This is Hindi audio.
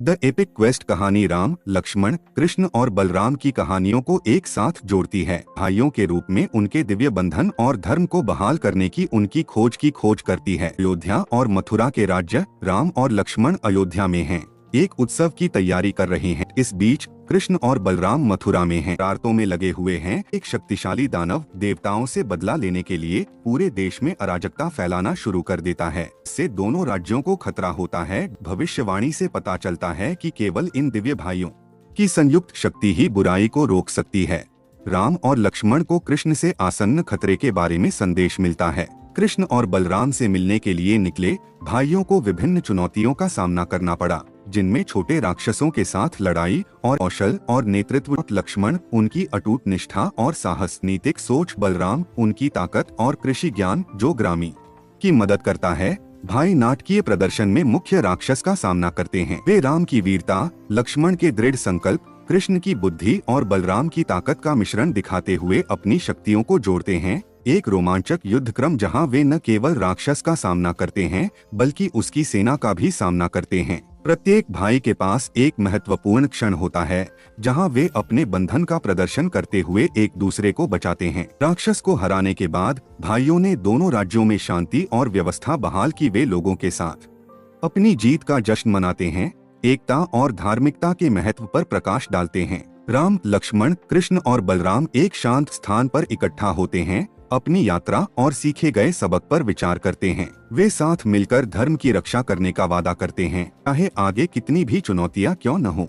द एपिक क्वेस्ट कहानी राम, लक्ष्मण, कृष्ण और बलराम की कहानियों को एक साथ जोड़ती है। भाइयों के रूप में उनके दिव्य बंधन और धर्म को बहाल करने की उनकी खोज करती है। अयोध्या और मथुरा के राज्य। राम और लक्ष्मण अयोध्या में हैं, एक उत्सव की तैयारी कर रहे हैं। इस बीच कृष्ण और बलराम मथुरा में हैं, शरारतों में लगे हुए हैं। एक शक्तिशाली दानव देवताओं से बदला लेने के लिए पूरे देश में अराजकता फैलाना शुरू कर देता है। इससे दोनों राज्यों को खतरा होता है। भविष्यवाणी से पता चलता है कि केवल इन दिव्य भाइयों की संयुक्त शक्ति ही बुराई को रोक सकती है। राम और लक्ष्मण को कृष्ण से आसन्न खतरे के बारे में संदेश मिलता है। कृष्ण और बलराम से मिलने के लिए निकले भाइयों को विभिन्न चुनौतियों का सामना करना पड़ा, जिनमें छोटे राक्षसों के साथ लड़ाई और कौशल और नेतृत्व। लक्ष्मण उनकी अटूट निष्ठा और साहस, नीतिक सोच। बलराम उनकी ताकत और कृषि ज्ञान जो ग्रामीण की मदद करता है। भाई नाटकीय प्रदर्शन में मुख्य राक्षस का सामना करते हैं। वे राम की वीरता, लक्ष्मण के दृढ़ संकल्प, कृष्ण की बुद्धि और बलराम की ताकत का मिश्रण दिखाते हुए अपनी शक्तियों को जोड़ते हैं। एक रोमांचक युद्ध क्रम जहां वे न केवल राक्षस का सामना करते हैं बल्कि उसकी सेना का भी सामना करते हैं। प्रत्येक भाई के पास एक महत्वपूर्ण क्षण होता है जहां वे अपने बंधन का प्रदर्शन करते हुए एक दूसरे को बचाते हैं। राक्षस को हराने के बाद भाइयों ने दोनों राज्यों में शांति और व्यवस्था बहाल की। वे लोगों के साथ अपनी जीत का जश्न मनाते हैं, एकता और धार्मिकता के महत्व पर प्रकाश डालते हैं। राम, लक्ष्मण, कृष्ण और बलराम एक शांत स्थान पर इकट्ठा होते हैं, अपनी यात्रा और सीखे गए सबक पर विचार करते हैं। वे साथ मिलकर धर्म की रक्षा करने का वादा करते हैं, चाहे आगे कितनी भी चुनौतियां क्यों न हो।